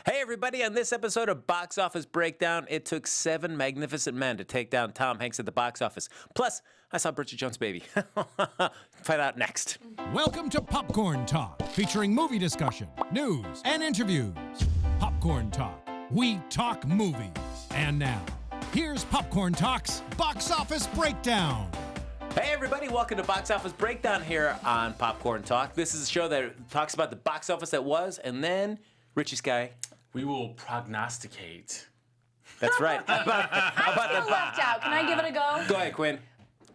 Hey, everybody, on this episode of Box Office Breakdown, it took 7 magnificent men to take down Tom Hanks at the box office. Plus, I saw Bridget Jones' Baby. Find out next. Welcome to Popcorn Talk, featuring movie discussion, news, and interviews. Popcorn Talk, we talk movies. And now, here's Popcorn Talk's Box Office Breakdown. Hey, everybody, welcome to Box Office Breakdown here on Popcorn Talk. This is a show that talks about the box office that was, and then Richie Skye. We will prognosticate. That's right. I feel left out. Can I give it a go? Go ahead, Quinn.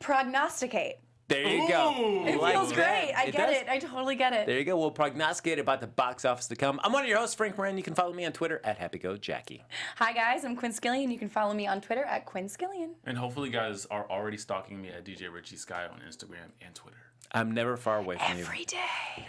Prognosticate. There you go. It Like feels that. great. I get it. I totally get it. There you go. We'll prognosticate about the box office to come. I'm one of your hosts, Frank Moran. You can follow me on Twitter at HappyGoJackie. Hi, guys. I'm Quinn Scillian. You can follow me on Twitter at Quinn Scillian. And hopefully you guys are already stalking me at DJ Richie Skye on Instagram and Twitter. I'm never far away from Every day.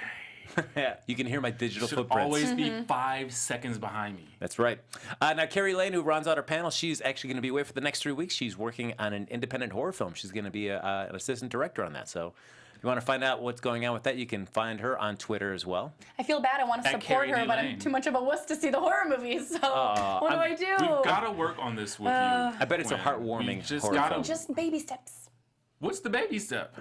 Yeah, you can hear my digital Should footprints. always be 5 seconds behind me. That's right. Now, Kari Lane, who runs out our panel, she's actually going to be away for the next 3 weeks. She's working on an independent horror film. She's going to be an assistant director on that. So if you want to find out what's going on with that, you can find her on Twitter as well. I feel bad. I want to At support Kari her, but Lane. I'm too much of a wuss to see the horror movies. So what do I do? We've got to work on this with you. I bet it's a Quinn. heartwarming We just horror gotta- film. Just baby steps. What's the baby step?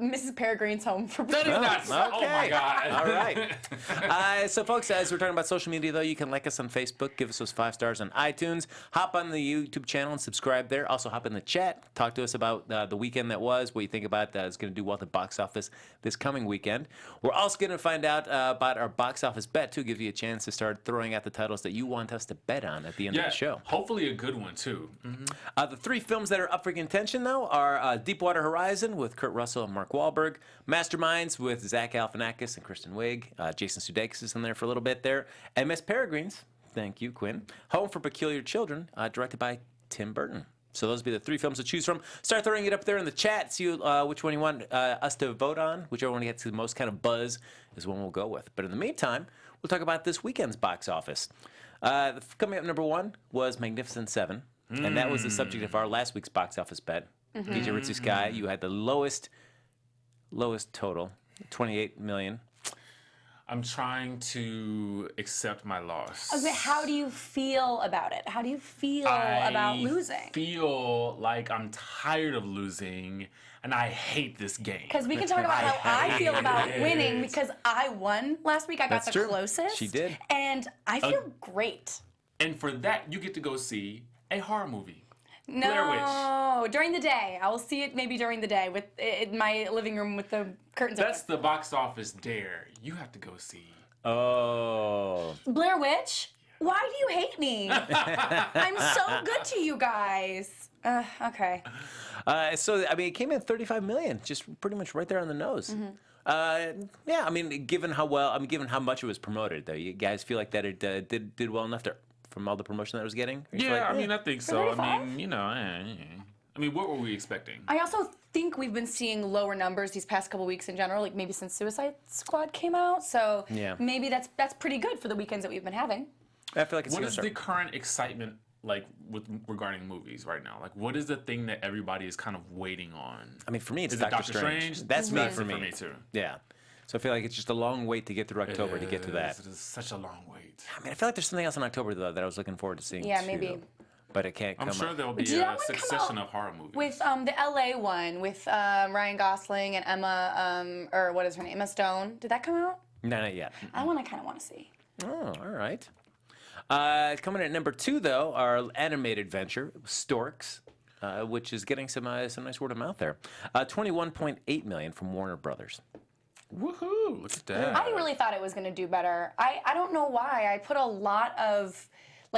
Mrs. Peregrine's home for That is not. Okay. Oh my God. All right. So, folks, as we're talking about social media, though, you can like us on Facebook, give us those 5 stars on iTunes, hop on the YouTube channel and subscribe there. Also, hop in the chat. Talk to us about the weekend that was, what you think about that is going to do well at the box office this coming weekend. We're also going to find out about our box office bet, too, give you a chance to start throwing out the titles that you want us to bet on at the end of the show. Hopefully a good one, too. Mm-hmm. The 3 films that are up for contention, though, are Deepwater Horizon with Kurt Russell and Mark Wahlberg, Masterminds with Zach Galifianakis and Kristen Wiig, Jason Sudeikis is in there for a little bit there, and Miss Peregrine's, thank you, Quinn, Home for Peculiar Children, directed by Tim Burton. So those would be the 3 films to choose from. Start throwing it up there in the chat, see which one you want us to vote on. Whichever one gets the most kind of buzz is one we'll go with. But in the meantime, we'll talk about this weekend's box office. Coming up number 1 was Magnificent Seven, and that was the subject of our last week's box office bet. DJ Richie Skye, you had the lowest total, 28 million. I'm trying to accept my loss. Okay, how do you feel about it? How do you feel about losing? I feel like I'm tired of losing, and I hate this game. Because we can talk about how I feel about winning because I won last week. I got That's the true. closest. She did. And I feel great. And for that, you get to go see a horror movie. No, during the day. I will see it maybe during the day with in my living room with the curtains That's open. the box office dare. You have to go see. Oh. Blair Witch? Why do you hate me? I'm so good to you guys. Okay. So, I mean, it came in at 35 million, just pretty much right there on the nose. Yeah, I mean, given how much it was promoted, though, you guys feel like that it did well enough from all the promotion that it was getting? Or you feel Yeah, like, I mean, I think so. I 35? mean, I mean, what were we expecting? I also think we've been seeing lower numbers these past couple weeks in general, like maybe since Suicide Squad came out. So Yeah. maybe that's pretty good for the weekends that we've been having. I feel like it's What going is to the start. current excitement like regarding movies right now? Like, what is the thing that everybody is kind of waiting on? I mean, for me, it's Is it Doctor Strange. That's me That's for it me. for me too. Yeah. So I feel like it's just a long wait to get through October to get to that. It is such a long wait. I mean, I feel like there's something else in October, though, that I was looking forward to seeing, Yeah, too. maybe. But it can't come I'm sure up. there'll be Did that a one come succession out of horror movies. With the LA one with Ryan Gosling and Emma, or what is her name, Emma Stone. Did that come out? No, not yet. I kind of want to see. Oh, all right. Coming in at number 2, though, our animated venture, Storks, which is getting some nice word of mouth there. 21.8 million from Warner Brothers. Woohoo! Look at that. I really thought it was going to do better. I don't know why. I put a lot of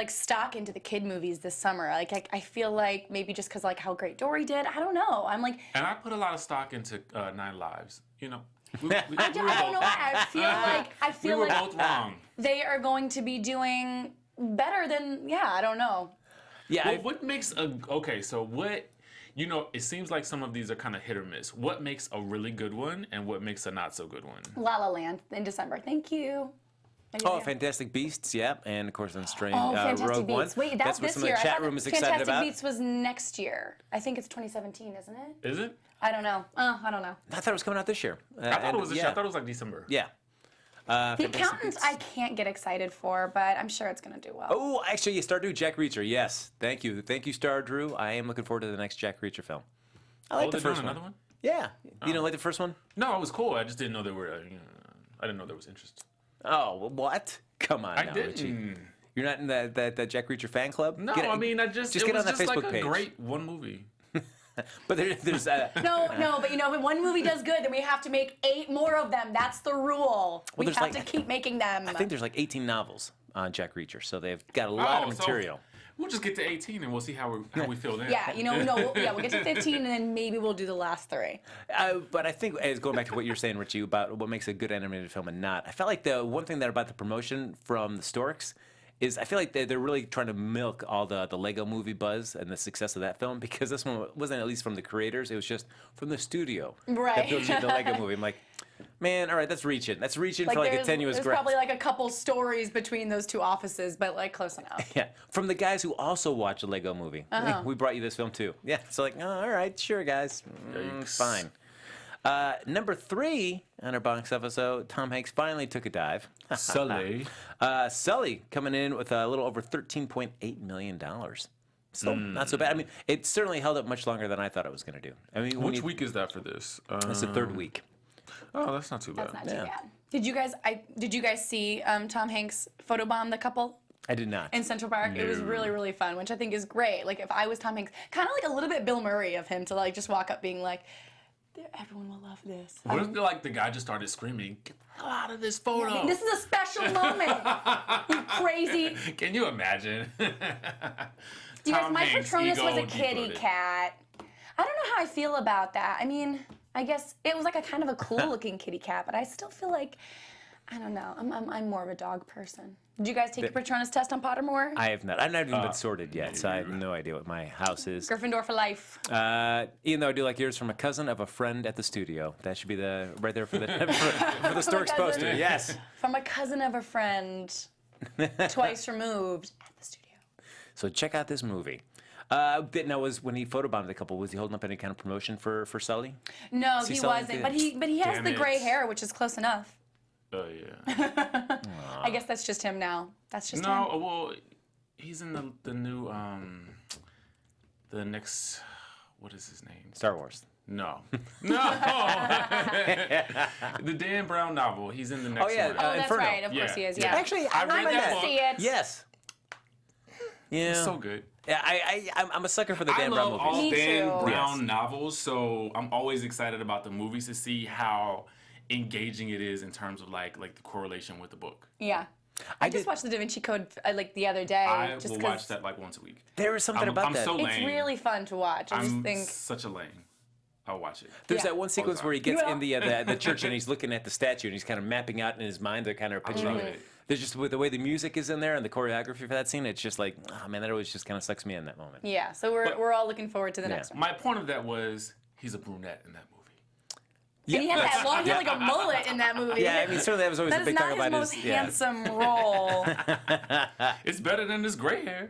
stock into the kid movies this summer. Like I feel like maybe just because how great Dory did. I don't know. I'm like. And I put a lot of stock into 9 Lives. You know. I don't know why. I feel we were like both wrong. they are going to be doing better than. Yeah, I don't know. Yeah. Well, what makes what? You know, it seems like some of these are kind of hit or miss. What makes a really good one, and what makes a not so good one? La La Land in December. Thank you. Oh, Fantastic Beasts, yeah, and of course on Strange Fantastic Rogue Beasts. One. Wait, that's what this some year. of the I chat thought room is excited Fantastic about. Beasts was next year. I think it's 2017, isn't it? Is it? I don't know. I don't know. I thought it was coming out this year. I thought it was this year. I thought it was like December. Yeah. The Accountants I can't get excited for, but I'm sure it's going to do well. Oh, actually, Star Drew, Jack Reacher. Yes, thank you, Star Drew. I am looking forward to the next Jack Reacher film. I like the first one. Another one? Yeah, you don't like the first one? No, it was cool. I just didn't know there were. I didn't know there was interest. Oh, what? Come on, I now, didn't. Richie. You're not in that Jack Reacher fan club? No, I mean, just it get was on that just Facebook like page. a great one movie. But there's No, but if one movie does good, then we have to make 8 more of them. That's the rule. We there's have to keep making them. I think there's like 18 novels on Jack Reacher, so they've got a lot of material. We'll just get to 18 and we'll see how we feel then. Yeah, we'll get to 15 and then maybe we'll do the last 3. But I think, as going back to what you're saying, Richie, about what makes a good animated film and not, I felt like the one thing that about the promotion from the Storks is I feel like they're really trying to milk all the Lego movie buzz and the success of that film, because this one wasn't at least from the creators, it was just from the studio that built you the Lego movie. I'm like, man, all right, that's reaching. That's reaching for like a tenuous There's grasp. probably like a couple stories between those 2 offices, but like close enough. Yeah, from the guys who also watch a Lego movie. We brought you this film too. Yeah, so like, oh, all right, sure, guys, fine. Number 3 on our box office, Tom Hanks finally took a dive. Sully. Sully coming in with a little over $13.8 million. Still not so bad. I mean, it certainly held up much longer than I thought it was going to do. I mean, Which week is that for this? It's the 3rd week. Oh, that's not too bad. That's not too bad. Did you guys see Tom Hanks photobomb the couple? I did not. In Central Park? No. It was really, really fun, which I think is great. Like, if I was Tom Hanks, kind of like a little bit Bill Murray of him to like just walk up being like, everyone will love this. What if like the guy just started screaming, "Get the hell out of this photo"? This is a special moment. You crazy. Can you imagine? You guys, my Hanks' Patronus was a ego kitty decoded. cat. I don't know how I feel about that. I mean, I guess it was like a kind of a cool looking kitty cat, but I still feel like, I don't know. I'm more of a dog person. Did you guys take your Patronus test on Pottermore? I have not. I've not even been sorted yet, so I have no idea what my house is. Gryffindor for life. Even though I do like yours, from a cousin of a friend at the studio. That should be right there for the for the Storks poster. Yes. From a cousin of a friend, twice removed at the studio. So check out this movie. Now, when he photobombed the couple, was he holding up any kind of promotion for Sully? No, See he Sully wasn't. did. But he has Damn the it. gray hair, which is close enough. Oh yeah. I guess that's just him now. That's just him. No, well, he's in the new the next. What is his name? Star Wars. No. The Dan Brown novel. He's in the next one. Oh, that's Inferno. right. Of course he is. Yeah. Actually, I read that book. See it. Yes. Yeah. It's so good. Yeah, I'm a sucker for the Dan I Brown love movies. all Me Dan too. Brown Yes. novels, so I'm always excited about the movies to see how engaging it is in terms of like the correlation with the book. Yeah. I just did- watched the Da Vinci Code like the other day. I just will 'cause watch that like once a week. There was something I'm about that. so It's lame. really fun to watch. I just I'm think. such a lame. I'll watch it. There's Yeah. that one sequence time. where he gets You know- in the church and he's looking at the statue and he's kind of mapping out in his mind the kind of picture. love of it. There's just with the way the music is in there and the choreography for that scene, it's just like, oh man, that always just kind of sucks me in that moment. Yeah. So we're all looking forward to the next one. My point of that was he's a brunette in that movie. Yeah. And he had that long, he had like a mullet in that movie. Yeah, I mean, certainly that was always That a is big not talk his about most his. handsome role. It's better than this gray hair.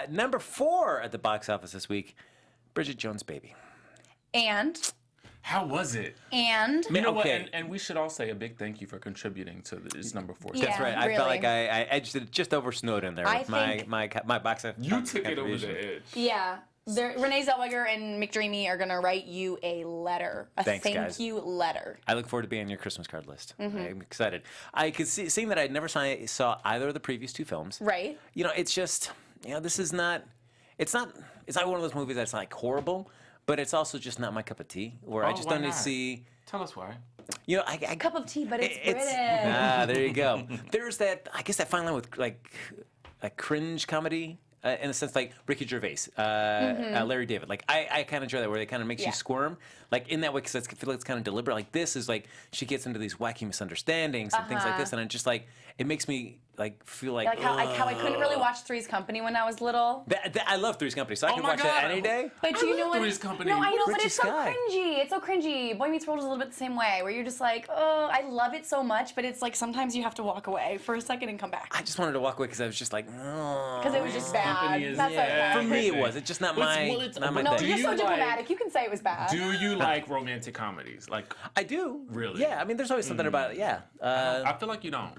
Number 4 at the box office this week, Bridget Jones' Baby. And How was it? and You know okay. what? And we should all say a big thank you for contributing to this number 4. Yeah. That's right. I felt really. like I edged it just over Snowden there I with my think- my box office. You took it over contribution. the edge. yeah. Renee Zellweger and McDreamy are gonna write you a letter, a Thanks, thank guys. you letter. I look forward to being on your Christmas card list. Mm-hmm. I'm excited. I could seeing that I'd never saw either of the previous 2 films. Right. You know, it's just, this is not. It's not one of those movies that's like horrible, but it's also just not my cup of tea. Where I Oh, just why don't need not? to see. Tell us why. I Cup of tea, but it's British. there you go. There's that. I guess that fine line with like a cringe comedy. In a sense, like Ricky Gervais, Larry David. Like, I kind of enjoy that, where it kind of makes Yeah. you squirm. Like, in that way, because I feel like it's kind of deliberate. Like, this is like, she gets into these wacky misunderstandings and things like this. And it just like, it makes me feel like Like how I couldn't really watch Three's Company when I was little. I love Three's Company, so I can my watch God. that any day. But do you know what? Three's Company. No, I know, but Richie it's so Skye. cringy. It's so cringy. Boy Meets World is a little bit the same way, where you're just like, oh, I love it so much, but it's like sometimes you have to walk away for a second and come back. I just wanted to walk away because I was just like, Because it was just bad. Company is- That's yeah. okay. For me, it was. It's just not my not my No, thing. you're Do so you diplomatic. like- You can say it was bad. Do you like romantic comedies? Like, I do. Really? Yeah. I mean, there's always something about it. Yeah. I feel like you don't.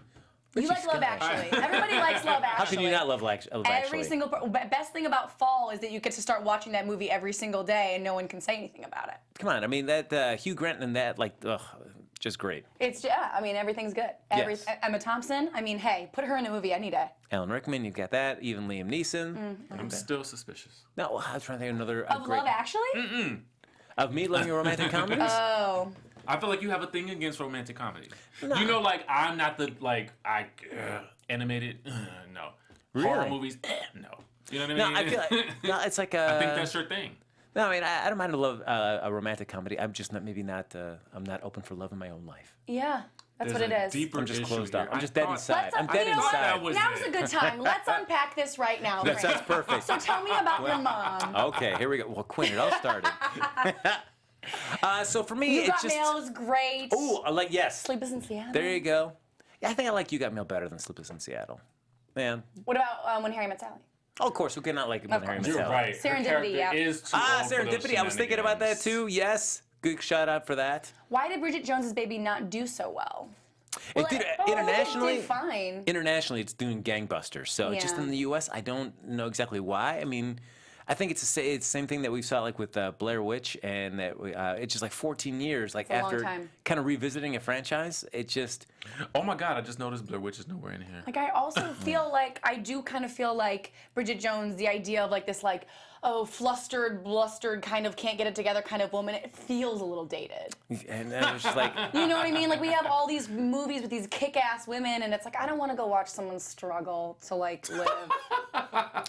You like Love Skye. Actually. Everybody likes Love Actually. How can you not love Love Actually? Every single best thing about fall is that you get to start watching that movie every single day and no one can say anything about it. Come on. I mean, that Hugh Grant and that, just great. It's I mean, everything's good. Yes. Emma Thompson. I mean, hey, put her in a movie any day. Alan Rickman, you've got that. Even Liam Neeson. I'm still suspicious. No, I was trying to think of another Of great. Love Actually. Of me loving romantic comedies. Oh. I feel like you have a thing against romantic comedies. You know, like I'm not the animated. No. Horror Really? movies. No. You know what I No, mean? I feel like it's like I think that's your thing. No, I mean I don't mind to love a romantic comedy. I'm just not I'm not open for love in my own life. Yeah, that's There's what it a is. deeper I'm just issue closed up. here. I'm I just dead thought- inside. I'm dead you know what? inside. That was Now's it. a good time. Let's unpack this right now. That Frank. sounds perfect. So tell me about your mom. Okay, here we go. Well, Quinn, it all started. So for me, You it's Got just. Mail is great. Oh, yes. Sleepless in Seattle. There you go. Yeah, I think I like You Got Mail better than Sleepless in Seattle. Man. What about When Harry Met Sally? Oh, of course, who cannot like When Harry Met You're Sally? right. Her Serendipity, character yeah. is too old for those Serendipity. I was thinking about that shenanigans. too. Yes. Good shout out for that. Why did Bridget Jones's Baby not do so well? Well, It did it internationally. did fine. Internationally, it's doing gangbusters. So just Yeah. in the U.S., I don't know exactly why. I mean, I think it's the same thing that we saw like with Blair Witch, and that it's just like 14 years like a long after time. kind of revisiting a franchise. It just Oh my God! I just noticed Blair Witch is nowhere in here. Like I also feel like I do kind of feel like Bridget Jones, the idea of like this like flustered, blustered kind of can't get it together kind of woman. It feels a little dated. and I was just like. You know what I mean? Like we have all these movies with these kick-ass women, and it's like I don't want to go watch someone struggle to like live.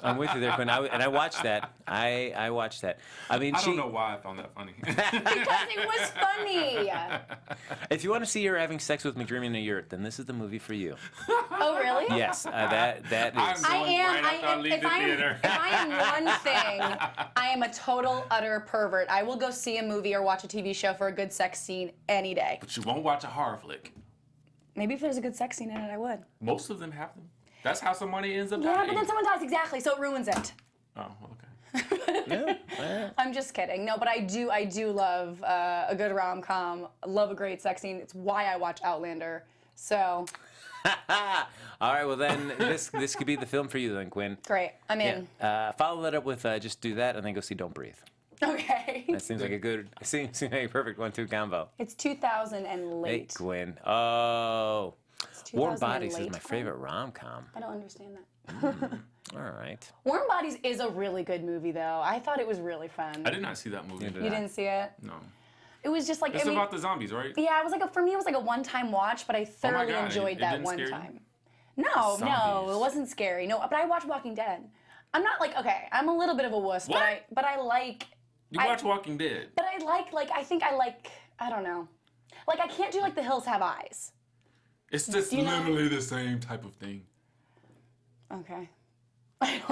I'm with you there, Quinn. I watched that. I watched that. I mean, I don't know why I found that funny. Because it was funny. if you want to see her having sex with McDreamy in a yurt, then this is the movie for you. Oh really? Yes, that I'm is. going right after I leave if the theater. I am one thing, I am a total utter pervert. I will go see a movie or watch a TV show for a good sex scene any day. But you won't watch a horror flick. Maybe if there's a good sex scene in it, I would. Most of them have them. That's how somebody ends up Yeah, dying. but then someone dies exactly, so it ruins it. Oh, okay. I'm just kidding. No, but I do love a good rom-com. Love a great sex scene. It's why I watch Outlander. So All right, well then this could be the film for you then, Quinn. great. I'm in. Follow that up with just do that and then go see Don't Breathe. Okay. That seems like a good, seems like a perfect 1-2 combo. It's 2000 and Hey, late. Quinn. Oh, It's Warm 2000 and Bodies is late. my favorite rom-com. I don't understand that. All right. Warm Bodies is a really good movie, though. I thought it was really fun. I did not see that movie. Neither You didn't see it? No. It was just like It's I mean, about the zombies, right? yeah, it was like for me it was like a one-time watch, but I thoroughly God, enjoyed it that didn't one scare you? time. No, Zombies. it wasn't scary. No, but I watched Walking Dead. I'm not like okay, I'm a little bit of a wuss, What? but I like You watch Walking Dead. but I like I think I like I don't know. Like I can't do like The Hills Have Eyes. It's just You know- literally the same type of thing. Okay. I don't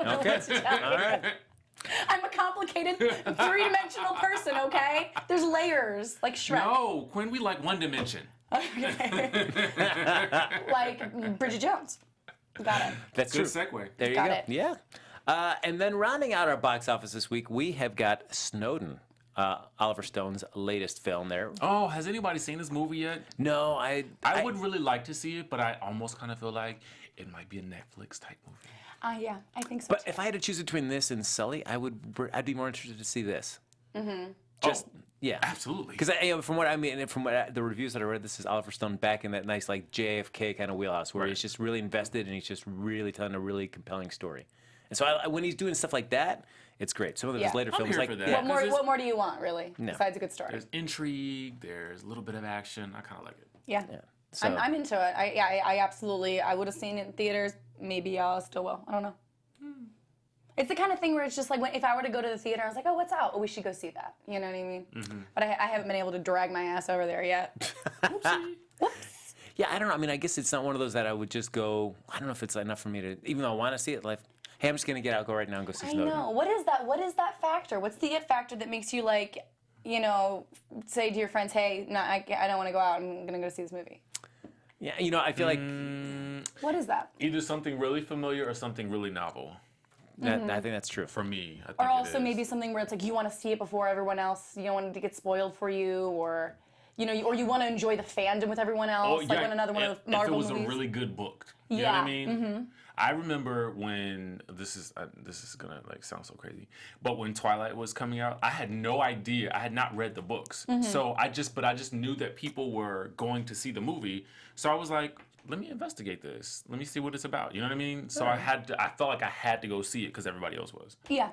know Okay. what to tell All you. right. I'm a complicated three-dimensional person, okay? There's layers, like Shrek. No, Quinn, we like one dimension. Okay. Like Bridget Jones. Got it. That's Good true. segue. There you Got go. it. Yeah. And then rounding out our box office this week, we have got Snowden, Oliver Stone's latest film there. Oh, has anybody seen this movie yet? No, I would really like to see it, but I almost kind of feel like it might be a Netflix type movie. Yeah, I think so. But too. if I had to choose between this and Sully, I'd be more interested to see this. Mm-hmm. Just yeah, Absolutely. because from the reviews that I read, this is Oliver Stone back in that nice like JFK kind of wheelhouse where he's just really invested and he's just really telling a really compelling story. And so when he's doing stuff like that, it's great. Some of his Yeah. later I'm films here like for that. yeah, what more do you want, really? No. Besides a good story. There's intrigue, there's a little bit of action. I kind of like it. Yeah. So- I'm into it. I absolutely, I would have seen it in theaters. Maybe I still will. I don't know. It's the kind of thing where it's just like if I were to go to the theater, I was like, oh, what's out? Oh, we should go see that. You know what I mean? But I haven't been able to drag my ass over there yet. Whoopsie. Whoops. Yeah, I don't know. I mean, I guess it's not one of those that I would just go. I don't know if it's enough for me to, even though I want to see it. Like, hey, I'm just gonna go right now and go see Snowden. I know. What is that? What is that factor? What's the it factor that makes you like, you know, say to your friends, hey, no, I don't want to go out. I'm gonna go see this movie. Yeah, you know, I feel like What is that? Either something really familiar or something really novel. I think that's true. For me, I think Or also it is. maybe something where it's like you want to see it before everyone else. You don't want it to get spoiled for you, or you know, or you want to enjoy the fandom with everyone else, like when another one of the Marvel movies. If it was a really good book, you know what I mean? I remember when this is gonna like sound so crazy, but when Twilight was coming out, I had no idea. I had not read the books, so I just knew that people were going to see the movie. So I was like, let me investigate this. Let me see what it's about. You know what I mean? So I felt like I had to go see it because everybody else was. Yeah.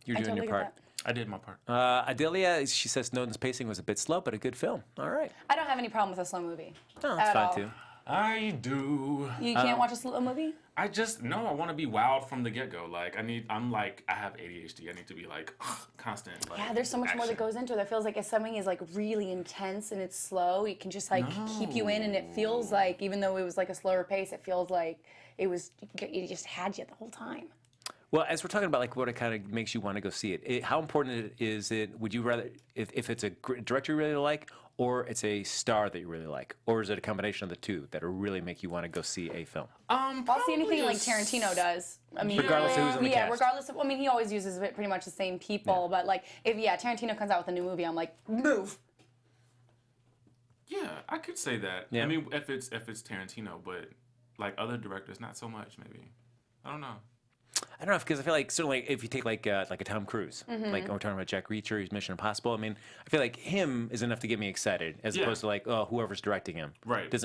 You're doing your part. I did my part. Adelia, she says Snowden's pacing was a bit slow, but a good film. All right. I don't have any problem with a slow movie. Oh, that's at fine all. too. I do. You can't watch a slow movie? I want to be wowed from the get-go. Like, I have ADHD. I need to be like, constant. Like, Yeah, there's so much more that action. goes into it. That feels like if something is like really intense and it's slow, it can just like keep you in, and it feels like, even though it was like a slower pace, it feels like it just had you the whole time. Well, as we're talking about like what it kind of makes you want to go see it, how important is it? Would you rather if it's a director you really like, or it's a star that you really like, or is it a combination of the two that will really make you want to go see a film? I'll see anything like Tarantino does. I mean, Regardless of who's in the cast. regardless of. I mean, he always uses pretty much the same people, but like if Tarantino comes out with a new movie, I'm like, move. Yeah, I could say that. Yeah. I mean, if it's Tarantino, but like other directors, not so much. Maybe. I don't know. I don't know, because I feel like certainly if you take like a Tom Cruise, like we're talking about Jack Reacher, he's Mission Impossible. I mean, I feel like him is enough to get me excited, as opposed to like whoever's directing him. Right. Is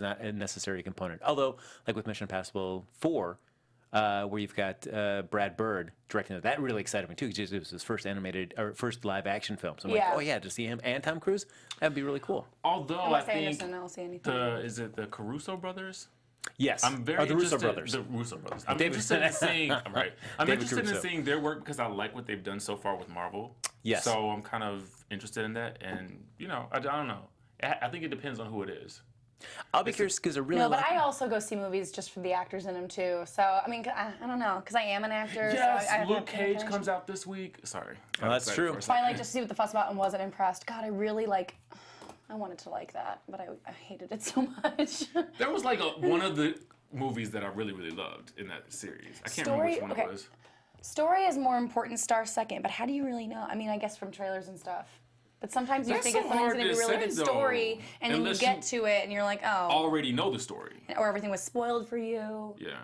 not a necessary component. Although like with Mission Impossible 4, where you've got Brad Bird directing that really excited me too, because it was his first first live action film. So I'm like, oh yeah, to see him and Tom Cruise, that'd be really cool. Although Unless I think Anderson, I'll see anything. is it the Caruso brothers? Yes. I'm very the Russo interested. brothers. The Russo brothers. I'm David- interested in seeing. Right. I'm David interested in Caruso. seeing their work because I like what they've done so far with Marvel. Yes. So I'm kind of interested in that, and I don't know. I think it depends on who it is. I'll be curious because I really No, but like. I also go see movies just for the actors in them too. So I mean, I don't know, because I am an actor. Yes, so I Luke have to pay Cage attention. comes out this week. Sorry. Oh, that's Got excited true. for a second. Twilight, just to see what the fuss about, and wasn't impressed. God, I really like. I wanted to like that, but I hated it so much. There was like one of the movies that I really, really loved in that series. I can't remember which one it was. Story is more important, star second, but how do you really know? I mean, I guess from trailers and stuff. But sometimes you That's think so it's something's hard going to be a to really say, good story, though. and then you Unless get you to it, and you're like, oh. Already know the story. Or everything was spoiled for you. Yeah.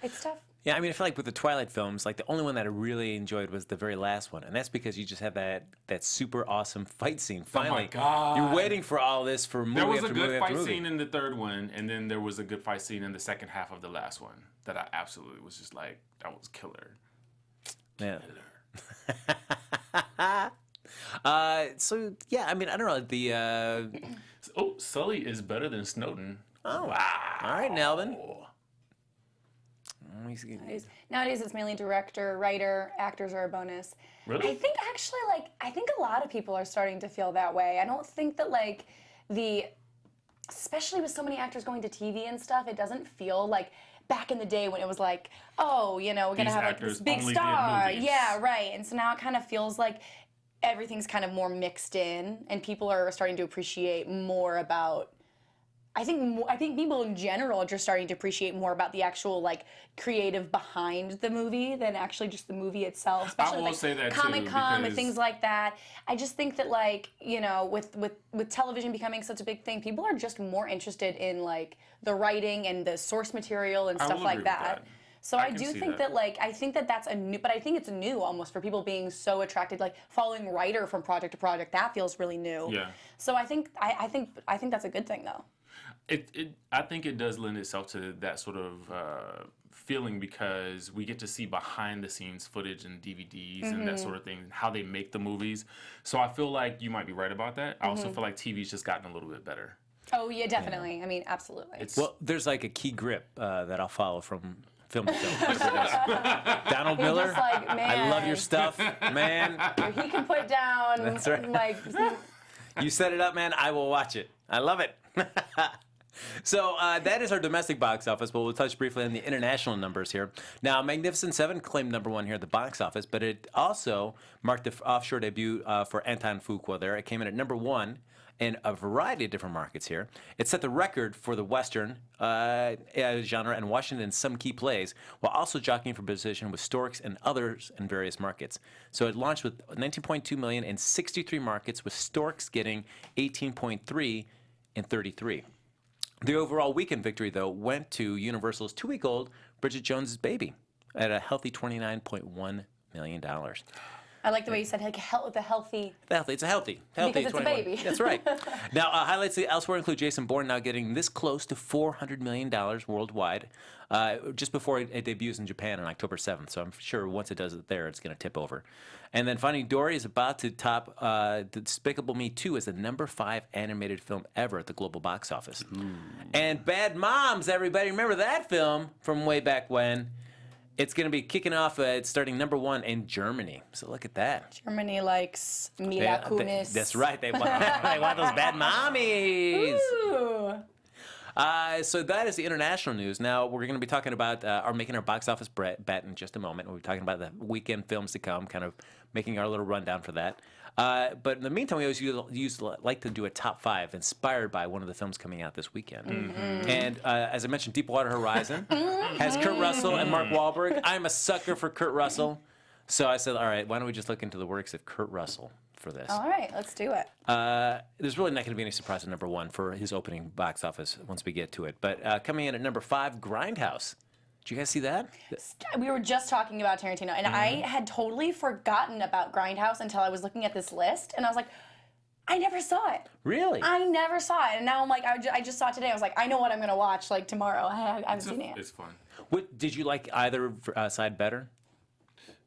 It's tough. Yeah, I mean, I feel like with the Twilight films, like the only one that I really enjoyed was the very last one, and that's because you just have that super awesome fight scene. Finally, God. you're waiting for all this for movie There was after a movie good after fight movie. scene in the third one, and then there was a good fight scene in the second half of the last one that I absolutely was just like, that was killer. Yeah. So yeah, I mean, I don't know the. Oh, Sully is better than Snowden. Oh, wow. All right, Nelvin. Nowadays, it's mainly director, writer, actors are a bonus. Really? I think actually, I think a lot of people are starting to feel that way. I don't think that especially with so many actors going to TV and stuff, it doesn't feel like back in the day when it was like, oh, we're gonna These have like this actors big only did star. movies. Yeah, right. And so now it kind of feels like everything's kind of more mixed in, and people are starting to appreciate more about. I think people in general are just starting to appreciate more about the actual creative behind the movie than actually just the movie itself. Especially will with say that too, Comic-Con and because- things like that. I just think that with television becoming such a big thing, people are just more interested in the writing and the source material and I stuff will like agree with that. that. So I I can do see think that. I think that's a new, but I think it's new almost for people being so attracted, following writer from project to project. That feels really new. Yeah. So I think that's a good thing though. I think it does lend itself to that sort of feeling because we get to see behind the scenes footage and DVDs and that sort of thing, how they make the movies. So I feel like you might be right about that. I also feel like TV's just gotten a little bit better. Oh yeah, definitely. I mean, absolutely. Well, there's a key grip that I'll follow from film to film. Donald You're Miller, just like, I love your man. stuff, man. He can put down That's right. You set it up, man. I will watch it. I love it. So that is our domestic box office, but we'll touch briefly on the international numbers here. Now, Magnificent Seven claimed number one here at the box office, but it also marked the offshore debut for Anton Fuqua there. It came in at number one in a variety of different markets here. It set the record for the Western genre and Washington in some key plays, while also jockeying for position with Storks and others in various markets. So it launched with 19.2 million in 63 markets, with Storks getting 18.3 in 33. The overall weekend victory, though, went to Universal's 2-week-old Bridget Jones's Baby at a healthy $29.1 million. I like the way you said like with a healthy. It's a healthy. Because it's 21. a baby. That's right. Now, highlights elsewhere include Jason Bourne now getting this close to $400 million worldwide, just before it debuts in Japan on October 7th. So I'm sure once it does it there, it's going to tip over. And then Finding Dory is about to top Despicable Me 2 as the number 5 animated film ever at the global box office. And Bad Moms, everybody, remember that film from way back when? It's going to be kicking off, it's starting number one in Germany. So look at that. Germany likes Mila Kunis. That's right. They want those bad mommies. Ooh. So that is the international news. Now we're going to be talking about making our box office bet in just a moment. We'll be talking about the weekend films to come, kind of making our little rundown for that. But in the meantime, we always like to do a top 5 inspired by one of the films coming out this weekend. Mm-hmm. And as I mentioned, Deepwater Horizon has Kurt Russell and Mark Wahlberg. I'm a sucker for Kurt Russell. So I said, all right, why don't we just look into the works of Kurt Russell for this? All right, let's do it. There's really not going to be any surprise at number 1 for his opening box office once we get to it. But coming in at number 5, Grindhouse. Did you guys see that? We were just talking about Tarantino, and I had totally forgotten about Grindhouse until I was looking at this list, and I was like, I never saw it. Really? I never saw it, and now I'm like, I just saw it today. I was like, I know what I'm going to watch like tomorrow. I haven't seen it. It's fun. What did you like either side better?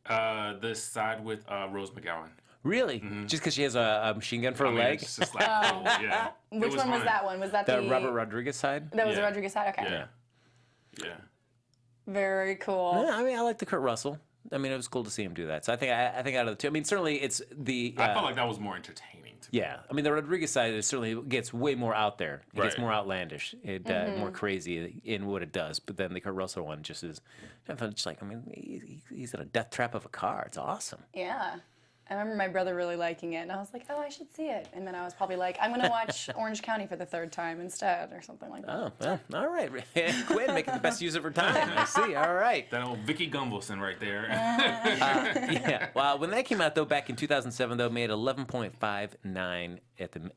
The side with Rose McGowan. Really? Just because she has a machine gun for a leg? It's just like, yeah. Which one was that one? Was that the Robert Rodriguez side? That was the Rodriguez side? Okay. Yeah. Very cool. Yeah, I mean, I like the Kurt Russell. I mean, it was cool to see him do that. So I think out of the two, I mean, certainly it's the. I felt like that was more entertaining to me. Yeah, I mean, the Rodriguez side certainly gets way more out there. It gets Right. more outlandish, more crazy in what it does. But then the Kurt Russell one just is, just like, I mean, he's in a death trap of a car. It's awesome. Yeah. I remember my brother really liking it, and I was like, oh, I should see it. And then I was probably like, I'm going to watch Orange County for the 3rd time instead, or something like that. Oh, well, all right. Quinn making the best use of her time. I see. All right. That old Vicky Gunvalson right there. Yeah. Well, when that came out, though, back in 2007, though, made 11.59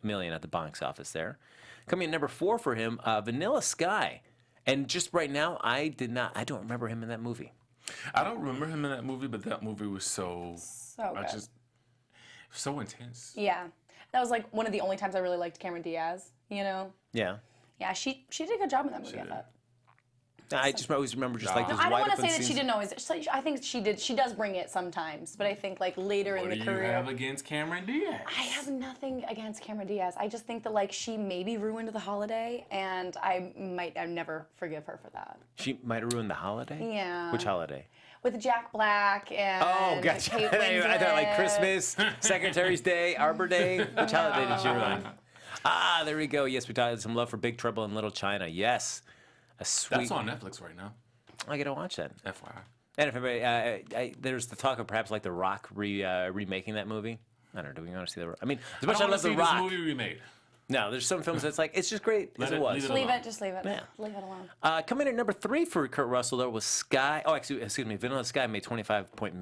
million at the box office there. Coming in number 4 for him, Vanilla Sky. And just right now, I don't remember him in that movie. I don't remember him in that movie, but that movie was so good. So intense. Yeah. That was like one of the only times I really liked Cameron Diaz, you know? Yeah. Yeah, she did a good job in that movie, I thought. I just always remember just like those I don't wide want to open say that she scenes. didn't always. I think she did. She does bring it sometimes, but I think like later in the career. What do you have against Cameron Diaz? I have nothing against Cameron Diaz. I just think that like she maybe ruined the holiday, and I never forgive her for that. She might have ruined the holiday? Yeah. Which holiday? With Jack Black and Oh, gotcha. Kate I thought like Winslet. Christmas, Secretary's Day, Arbor Day. Which holiday did she ruin? Ah, there we go. Yes, we talked some love for Big Trouble in Little China. Yes. A sweet. That's on Netflix right now. I gotta watch that. FYI. And if anybody, there's the talk of perhaps like The Rock remaking that movie. I don't know. Do we want to see The Rock? I mean, as much as I love The Rock. This movie remade. No, there's some films that's like, it's just great as it was. Just leave it. Just leave it. Yeah. Leave it alone. Coming in at number 3 for Kurt Russell, though, was Sky. Oh, excuse me. Vanilla Sky made $25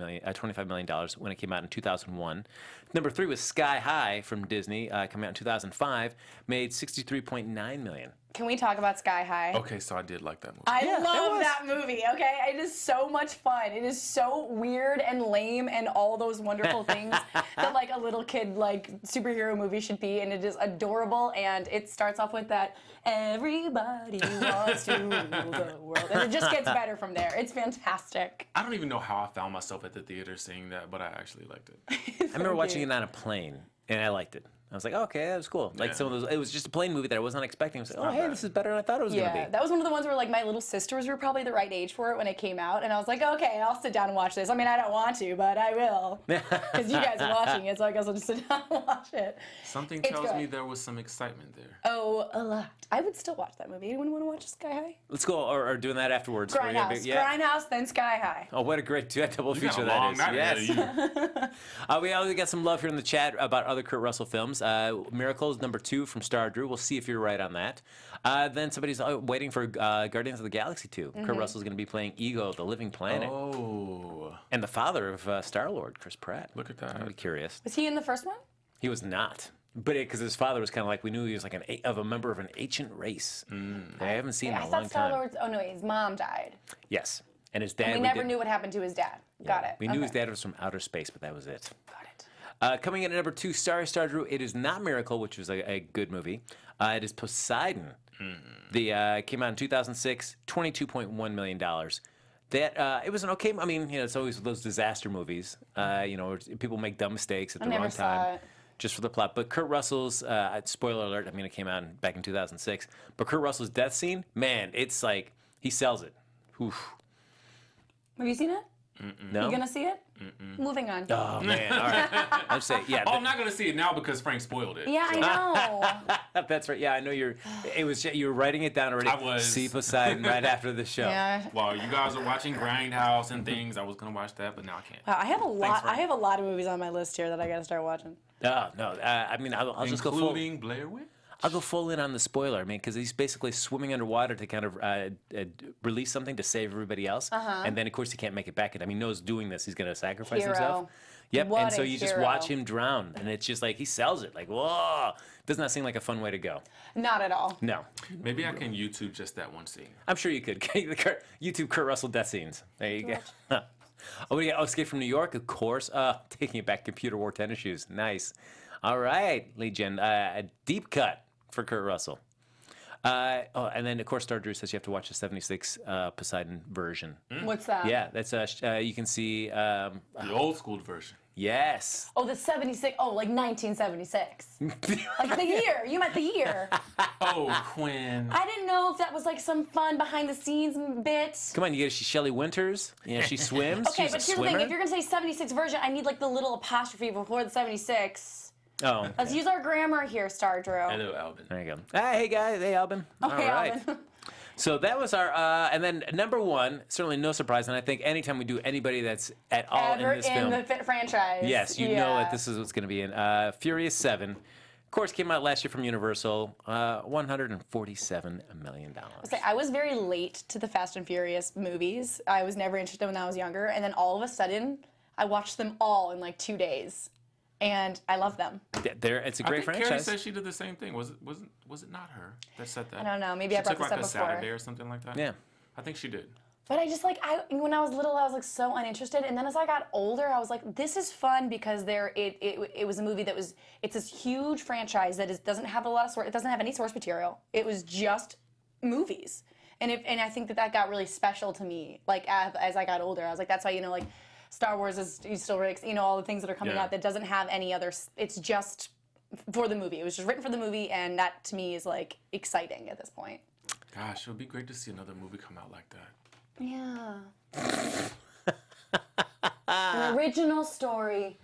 million when it came out in 2001. Number 3 was Sky High from Disney, coming out in 2005, made $63.9 million. Can we talk about Sky High? Okay, so I did like that movie. I Yeah, love that movie, okay? It is so much fun. It is so weird and lame and all those wonderful things that like a little kid like superhero movie should be, and it is adorable, and it starts off with that everybody wants to rule the world. And it just gets better from there. It's fantastic. I don't even know how I found myself at the theater seeing that, but I actually liked it. I remember watching it on a plane, and I liked it. I was like, okay, that was cool. Like some of those, it was just a plain movie that I wasn't expecting. I was like, oh, hey, bad. this is better than I thought it was going to be. That was one of the ones where like my little sisters were probably the right age for it when it came out, and I was like, okay, I'll sit down and watch this. I mean, I don't want to, but I will, because you guys are watching it, so I guess I'll just sit down and watch it. Something It's tells good. me there was some excitement there. Oh, a lot. I would still watch that movie. Anyone want to watch Sky High? Let's go, or doing that afterwards. Grindhouse. Grindhouse, then Sky High. Oh, what a great double You got feature a that long is. night ahead Yes. of you. We also got some love here in the chat about other Kurt Russell films. Miracles, number 2 from Star Drew. We'll see if you're right on that. Then somebody's waiting for Guardians of the Galaxy 2. Kurt Russell's going to be playing Ego, the living planet. Oh, And the father of Star-Lord, Chris Pratt. look at that. I'm curious. Was he in the first one? He was not. But because his father was kind of like, we knew he was like a member of an ancient race. I haven't seen him in I a thought long Star time. Lord's. Oh no, his mom died. Yes. And his dad. We never knew what happened to his dad. Got it. We knew his dad was from outer space, but that was it. Got it. Coming in at number 2, Star Drew. It is not Miracle, which was a good movie. It is Poseidon. The came out in 2006, $22.1 million. That it was an okay. I mean, it's always those disaster movies. Where people make dumb mistakes at the never wrong saw time. it. Just for the plot. But Kurt Russell's, spoiler alert, I mean, it came out back in 2006. But Kurt Russell's death scene, man, it's like, he sells it. Oof. Have you seen it? No? You gonna see it? Moving on. Oh, man, all right. I'm saying, yeah. Oh, I'm not gonna see it now because Frank spoiled it. Yeah, I know. That's right. Yeah, I know you were writing it down already. I was. See Poseidon right after the show. Yeah. While you guys are watching Grindhouse and things, I was gonna watch that, but now I can't. Wow, I have a lot. Frank. I have a lot of movies on my list here that I gotta start watching. Oh, no. I mean, I'll just go full. Including Blair Witch. I'll go full in on the spoiler. I mean, because he's basically swimming underwater to kind of release something to save everybody else, and then of course he can't make it back. And he knows doing this, he's going to sacrifice Hero. himself. Yep. What and so a you just hero. watch him drown, and it's just like he sells it. Like, whoa, does not seem like a fun way to go. Not at all. No, Maybe I can YouTube just that one scene. I'm sure you could. YouTube Kurt Russell death scenes. There you go. Oh, we got Escape from New York, of course. Taking it back, computer wore tennis shoes. Nice. All right, Legion. A deep cut for Kurt Russell. And then, of course, Star Drew says you have to watch the 76 Poseidon version. What's that? Yeah, that's you can see. The old school version. Yes. Oh, the 76. Oh, like 1976. Like the year. You meant the year. Oh, Quinn. I didn't know if that was like some fun behind the scenes bit. Come on, you get Shelley Winters. Yeah, she swims. Okay, She's but a here's the swimmer. thing. If you're gonna say 76 version, I need like the little apostrophe before the 76. Oh, Let's use our grammar here, Star Drew. Hello, Alvin. there you go. Hey, guys. Hey, Albin. All Hey, right. Alvin. So that was our, and then number 1, certainly no surprise, and I think anytime we do anybody that's at all Ever in this in film, the franchise. yes, you know Yeah. that this is what's going to be in. Furious 7, of course, came out last year from Universal, $147 million. I was very late to the Fast and Furious movies. I was never interested when I was younger, and then all of a sudden, I watched them all in like 2 days, and I love them. It's a great I think Kari franchise. said she did the same thing. Was it not her that said that? I don't know. Maybe she I brought took this like up a before. Saturday or something like that. Yeah. I think she did. But I just when I was little, I was like so uninterested, and then as I got older, I was like, this is fun because it was a movie it's this huge franchise that doesn't have a lot of it doesn't have any source material. It was just movies, and I think that got really special to me. Like as I got older, I was like, that's why like Star Wars is still all the things that are coming out that doesn't have any other. It's just for the movie. It was just written for the movie, and that to me is like exciting at this point. Gosh, it would be great to see another movie come out like that. Yeah. An original story.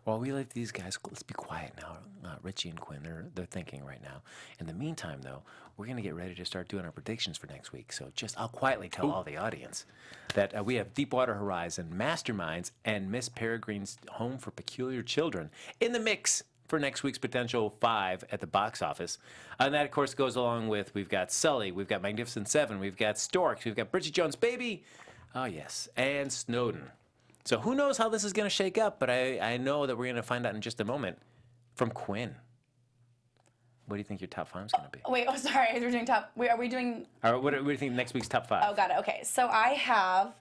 While we let these guys, let's be quiet now. Richie and Quinn, they're thinking right now. In the meantime, though, we're going to get ready to start doing our predictions for next week. So I'll quietly tell all the audience that we have Deepwater Horizon, Masterminds, and Miss Peregrine's Home for Peculiar Children in the mix for next week's potential 5 at the box office. And that, of course, goes along with, we've got Sully, we've got Magnificent Seven, we've got Storks, we've got Bridget Jones' Baby, oh yes, and Snowden. So who knows how this is going to shake up, but I know that we're going to find out in just a moment from Quinn. What do you think your top 5 is going to be? Wait, sorry, we're doing top. Are we doing? All right, what do you think next week's top 5? Oh, got it. Okay, so I have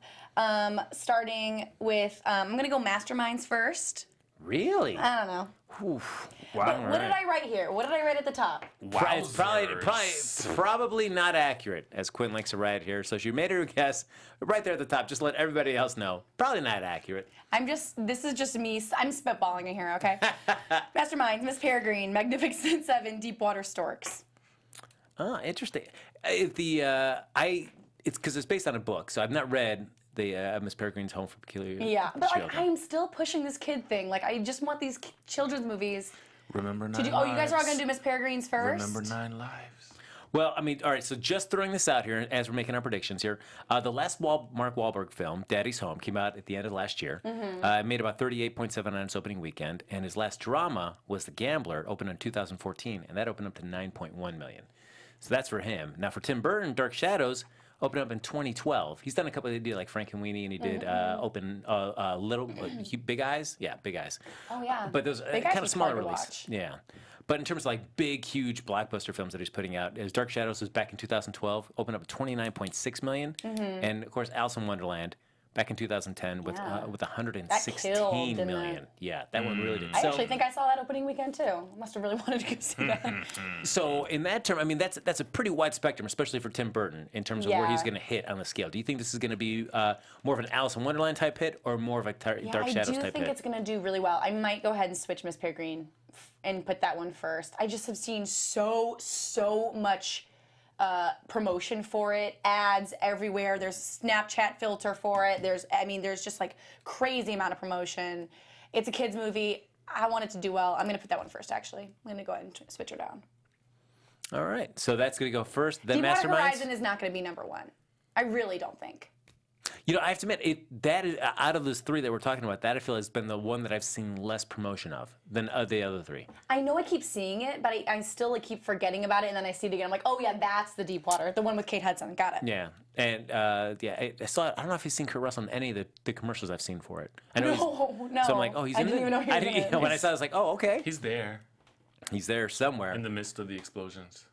starting with I'm gonna go Masterminds first. Really? I don't know. Oof. But what did I write here? What did I write at the top? It's probably not accurate, as Quinn likes to write here. So she made her guess right there at the top. Just let everybody else know. Probably not accurate. This is just me. I'm spitballing it here, okay? Masterminds, Miss Peregrine, Magnificent Seven, Deepwater Storks. Oh, interesting. It's because it's based on a book, so I've not read the Miss Peregrine's Home for Peculiar Yeah, but Children. I'm still pushing this kid thing. I just want these children's movies. Remember 9 lives. Oh, you guys are all gonna do Miss Peregrine's first? Remember 9 lives. Well, I mean, all right, so just throwing this out here as we're making our predictions here, the last Mark Wahlberg film, Daddy's Home, came out at the end of last year. It made about 38.7 on its opening weekend, and his last drama was The Gambler, opened in 2014, and that opened up to 9.1 million. So that's for him. Now for Tim Burton, Dark Shadows opened up in 2012. He's done a couple. He did like Frankenweenie, and he did Big Eyes. Yeah, Big Eyes. Oh yeah. But those Big Eyes kind of was smaller hard to releases. watch. Yeah. But in terms of like big, huge blockbuster films that he's putting out, Dark Shadows was back in 2012, opened up 29.6 million, and of course Alice in Wonderland back in 2010 with 116 million. Yeah, that one really did. I actually think I saw that opening weekend too. I must have really wanted to go see that. So in that term, I mean that's a pretty wide spectrum, especially for Tim Burton in terms of where he's going to hit on the scale. Do you think this is going to be more of an Alice in Wonderland type hit or more of a Dark Shadows type hit? I do think it's going to do really well. I might go ahead and switch Miss Peregrine and put that one first. I just have seen so much promotion for it, ads everywhere. There's a Snapchat filter for it. There's just like crazy amount of promotion. It's a kids movie. I want it to do well. I'm going to put that one first, actually. I'm going to go ahead and switch her down. All right. So that's going to go first. Then Deepwater Masterminds. Horizon is not going to be number one. I really don't think. You know, I have to admit, that is, out of those three that we're talking about, that I feel has been the one that I've seen less promotion of than the other three. I know I keep seeing it, but I still keep forgetting about it, and then I see it again. I'm like, oh yeah, that's the Deepwater, the one with Kate Hudson. Got it. Yeah, and I saw. I don't know if you've seen Kurt Russell in any of the commercials I've seen for it. I know No. So I'm like, oh, he's in it. I didn't even know he was in it. When I saw it, I was like, oh, okay. He's there He's there somewhere. in the midst of the explosions.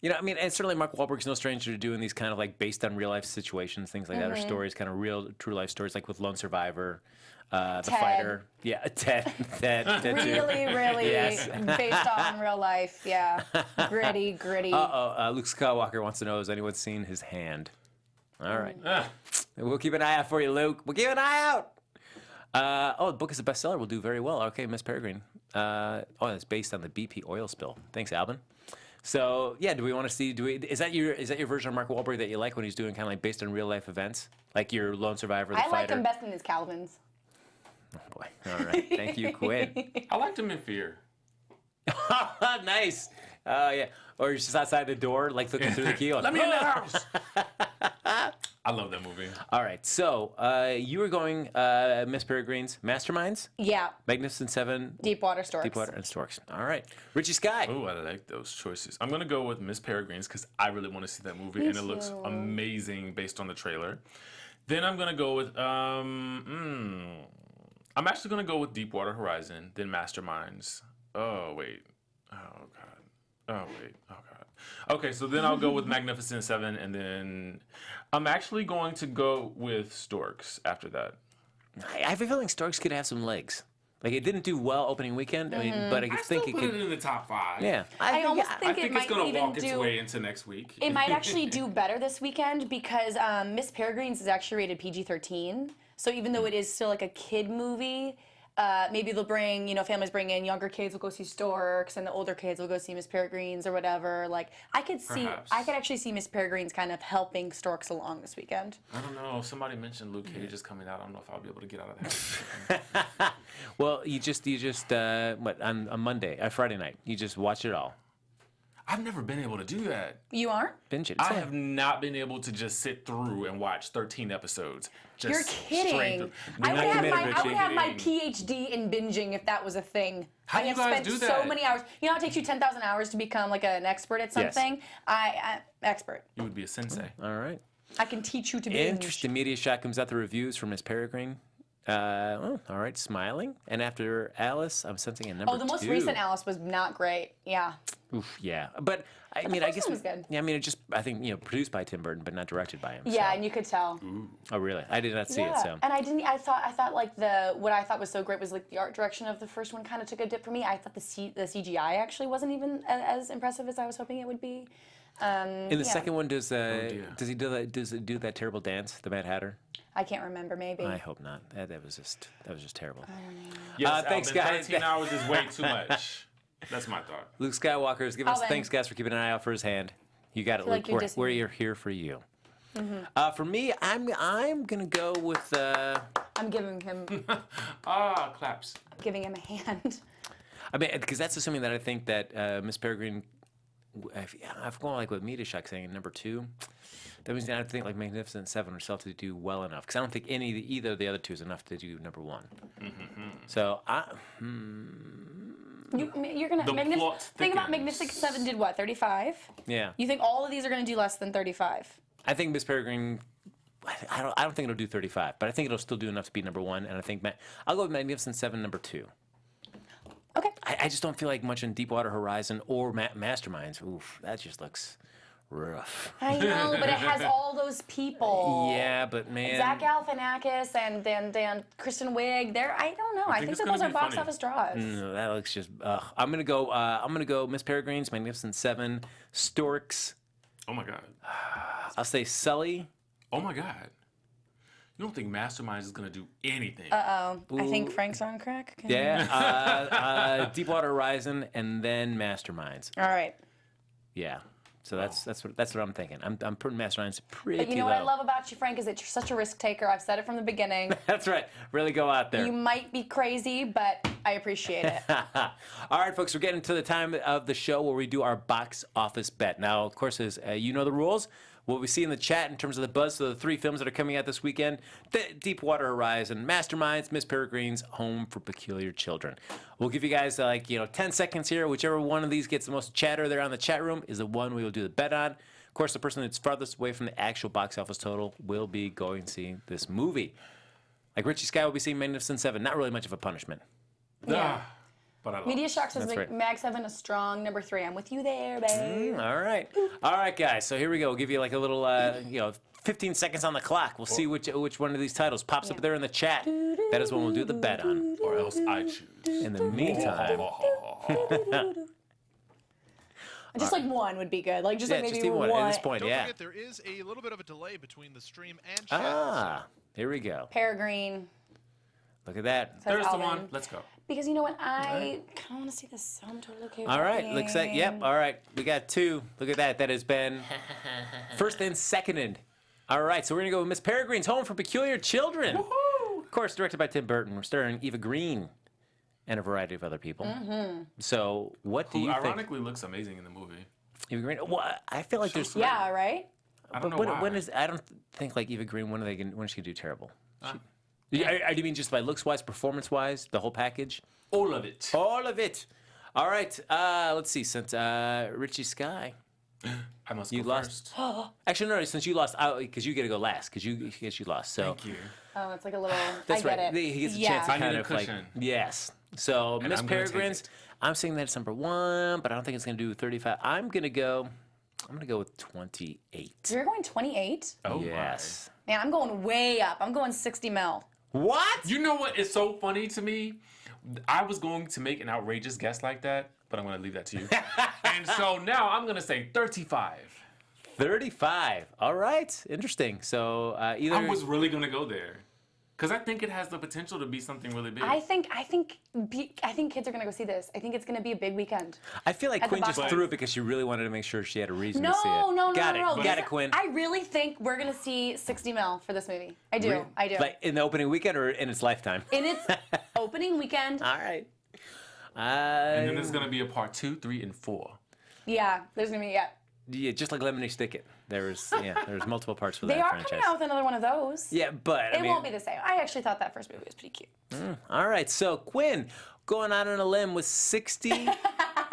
You know, I mean, and certainly Mark Wahlberg's no stranger to doing these kind of like based on real life situations, things like that, or stories, kind of real, true life stories, like with Lone Survivor, The Fighter. Yeah, Ted Really, Yes. based on real life. Yeah, gritty. Luke Skywalker wants to know, has anyone seen his hand? All right. We'll keep an eye out for you, Luke. We'll keep an eye out. The book is a bestseller. Will do very well. Okay, Miss Peregrine. It's based on the BP oil spill. Thanks, Albin. So yeah, do we want to see? Is that your version of Mark Wahlberg that you like when he's doing kind of like based on real life events, like your Lone Survivor, The Fighter? I like him best in his Calvins. Oh boy! All right, thank you, Quinn. I liked him in Fear. Nice. Yeah. Or you're just outside the door, like looking through the keyhole. Let me in the house. I love that movie. All right. So you were going Miss Peregrine's Masterminds, Yeah. Magnificent Seven, Deepwater Storks. Deepwater, and Storks. All right. Richie Skye. Oh, I like those choices. I'm gonna go with Miss Peregrine's because I really want to see that movie, Me and it looks too. amazing based on the trailer. Then I'm gonna go with I'm actually gonna go with Deepwater Horizon, then Masterminds. Oh wait. Oh god. Oh wait. Oh god. Okay, so then I'll go with Magnificent Seven, and then I'm actually going to go with Storks after that. I have a feeling Storks could have some legs. Like it didn't do well opening weekend, I mean, but I think it put could. it in the top 5. Yeah. I almost I think think it it's might gonna even walk its do. way into next week. It might actually do better this weekend because Miss Peregrine's is actually rated PG-13. So even though it is still like a kid movie, maybe they'll bring, families bring in younger kids will go see Storks, and the older kids will go see Miss Peregrine's or whatever. Like I could Perhaps. actually see Miss Peregrine's kind of helping Storks along this weekend. I don't know. Somebody mentioned Luke Cage is coming out. I don't know if I'll be able to get out of the house. Well, you just on Monday, Friday night, you just watch it all. I've never been able to do that. You aren't? Binge it. I have not been able to just sit through and watch 13 episodes. Just You're straight kidding. through. I would, not have committed, my, I would Richie. have my PhD in binging if that was a thing. How I do you have guys spent do so that? many hours. You know how it takes you 10,000 hours to become like an expert at something? I'm expert. You would be a sensei. All right. I can teach you to binge. Interesting. Media Shot comes out the reviews for Miss Peregrine. All right, Smiling. And after Alice, I'm sensing a number 2. Oh, the most recent Alice was not great. Yeah. Oof, yeah. But I mean, the I first guess. one was good. Yeah, I mean, I think, produced by Tim Burton, but not directed by him. Yeah, so. and you could tell. Oh, really? I did not see it. So. And I thought like what I thought was so great was like the art direction of the first one kind of took a dip for me. I thought the CGI actually wasn't even as impressive as I was hoping it would be. In the second one, does he do that? Does it do that terrible dance, the Mad Hatter? I can't remember. Maybe. I hope not. That was just terrible. Yes, thanks, guys. 13 hours is way too much. That's my thought. Luke Skywalker is giving us Alvin. thanks, guys, for keeping an eye out for his hand. You got it, Luke. like We're here for you. For me, I'm gonna go with. I'm giving him Claps. giving him a hand. I mean, because that's assuming that I think that Miss Peregrine. I've gone like with Media Shock saying number 2. That means I think like Magnificent Seven herself to do well enough because I don't think either of the other 2 is enough to do number 1. So You're gonna think about Magnificent Seven did what 35. yeah, You think all of these are gonna do less than 35? I think Miss Peregrine. I don't think it'll do 35, but I think it'll still do enough to be number 1. And I think I'll go with Magnificent Seven number 2. Okay. I just don't feel like much in Deepwater Horizon or Masterminds. Oof, that just looks rough. I know, but it has all those people. Yeah, but man. Zach Galifianakis and then Kristen Wiig. I don't know. I think it's that gonna those are be box funny. office draws. No, that looks just. I'm gonna go Miss Peregrine's Magnificent Seven, Storks. Oh my God. I'll say Sully. Oh my God. You don't think Masterminds is gonna do anything? I think Frank's on crack. Okay. Yeah. Deepwater Horizon, and then Masterminds. All right. Yeah. So that's what I'm thinking. I'm putting Masterminds pretty But you know low. what I love about you, Frank, is that you're such a risk taker. I've said it from the beginning. That's right. Really go out there. You might be crazy, but I appreciate it. All right, folks, we're getting to the time of the show where we do our box office bet. Now, of course, as you know the rules. What we see in the chat in terms of the buzz, so the 3 films that are coming out this weekend, Deepwater Horizon, Masterminds, Miss Peregrine's Home for Peculiar Children. We'll give you guys 10 seconds here. Whichever one of these gets the most chatter there on the chat room is the one we will do the bet on. Of course, the person that's farthest away from the actual box office total will be going to see this movie. Like Richie Skye will be seeing Magnificent Seven. Not really much of a punishment. Yeah. But I love Media Shock says That's right. Mag 7 a strong number 3. I'm with you there, babe. All right, guys. So here we go. We'll give you like a little, 15 seconds on the clock. We'll see which one of these titles pops up there in the chat. That is when we'll do the bet on. Or else I choose. In the meantime, Just like one would be good. Like just like maybe just even one at this point. Don't Yeah. forget, there is a little bit of a delay between the stream and chat. Here we go. Peregrine. Look at that. Says There's the Alvin. one. Let's go. Because you know what? I kind of want to see this. So I'm totally okay with All right. that Looks like, being- yep. All right. We got 2. Look at that. That has been first and seconded. All right. So we're going to go with Miss Peregrine's Home for Peculiar Children. Woohoo! Of course, directed by Tim Burton. We're starring Eva Green and a variety of other people. So what do Who you think? ironically looks amazing in the movie. Eva Green? Well, I feel like there's. Yeah, right? I don't know But why. I don't think like Eva Green. When is she gonna do terrible? I do mean just by looks wise, performance wise, the whole package. All of it. All of it. All right. Let's see. Since Richie Skye, I must you go lost. first. Actually, no. Since you lost, because you get to go last, because you lost. So Thank you. Oh, it's like a little. that's I right. get it. He gets a yeah. chance to I need kind a of like cushion. yes. So And Miss I'm gonna take Peregrine's. it. I'm saying that's number 1, but I don't think it's gonna do 35. I'm gonna go with 28. You're going 28? Oh Yes. Man, I'm going way up. I'm going 60 mil. What? my. You know what is so funny to me? I was going to make an outrageous guess like that, but I'm going to leave that to you. And so now I'm going to say 35. 35. All right. Interesting. So either I was really going to go there. Because I think it has the potential to be something really big. I think kids are gonna go see this. I think it's gonna be a big weekend. I feel like at the Quinn just box threw office. it because she really wanted to make sure she had a reason No, to see it. no. Got it. Because Got it, Quinn. I really think we're gonna see 60 mil for this movie. I do. I do. Like in the opening weekend or in its lifetime? In its opening weekend. All right. and then there's going to be a part 2, 3, and 4. Yeah, there's gonna be Yeah, just like Lemony Snicket. There's multiple parts for They that are franchise. coming out with another one of those. Yeah, but I It mean, won't be the same. I actually thought that first movie was pretty cute. all right. So Quinn, going out on a limb with $60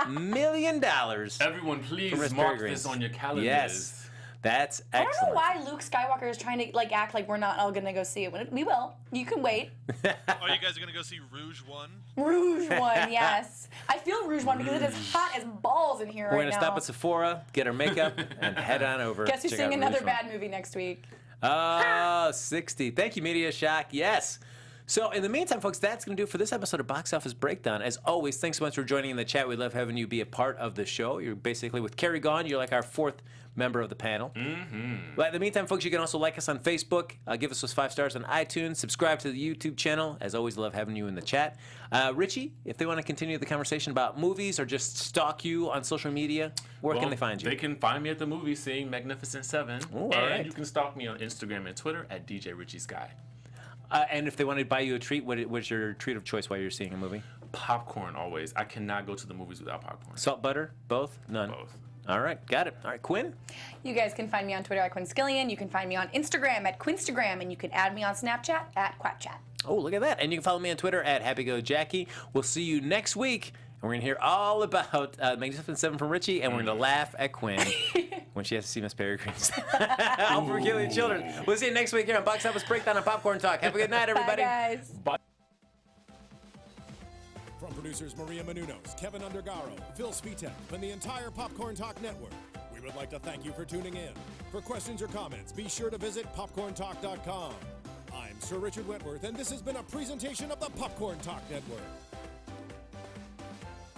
million. Everyone, please Miss mark Peregrine's. this on your calendars. Yes. That's I excellent. don't know why Luke Skywalker is trying to like act like we're not all gonna go see it. We will. You can wait. Oh, you guys are gonna go see Rouge 1? Rouge 1, yes. I feel Rouge 1 because it is hot as balls in here We're right going to now. stop at Sephora, get our makeup, and head on over. Guess who's Check seeing out another Rouge bad movie next week? Oh, 60. Thank you, Media Shock. Yes. So in the meantime, folks, that's going to do it for this episode of Box Office Breakdown. As always, thanks so much for joining in the chat. We love having you be a part of the show. You're basically, with Kari gone, you're like our fourth member of the panel. But in the meantime, folks, you can also like us on Facebook, give us those 5 stars on iTunes, subscribe to the YouTube channel. As always, love having you in the chat. Richie, if they want to continue the conversation about movies or just stalk you on social media, where can they find you? They can find me at the movies seeing Magnificent Seven. Ooh, all and right. you can stalk me on Instagram and Twitter at DJ Richie Skye. And if they wanted to buy you a treat, what's your treat of choice while you're seeing a movie? Popcorn, always. I cannot go to the movies without popcorn. Salt, butter, both? None? Both. All right, got it. All right, Quinn? You guys can find me on Twitter at Quinn Scillian. You can find me on Instagram at Quinstagram. And you can add me on Snapchat at QuackChat. Oh, look at that. And you can follow me on Twitter at HappyGoJackie. We'll see you next week. And we're going to hear all about Magnificent Seven from Richie, and we're going to laugh at Quinn when she has to see Miss Peregrine's. All for killing children. We'll see you next week here on Box Office Breakdown and Popcorn Talk. Have a good night, everybody. Bye, guys. Bye. From producers Maria Menounos, Kevin Undergaro, Phil Svitek, and the entire Popcorn Talk Network, we would like to thank you for tuning in. For questions or comments, be sure to visit popcorntalk.com. I'm Sir Richard Wentworth, and this has been a presentation of the Popcorn Talk Network.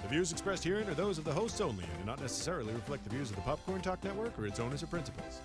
The views expressed herein are those of the hosts only and do not necessarily reflect the views of the Popcorn Talk Network or its owners or principals.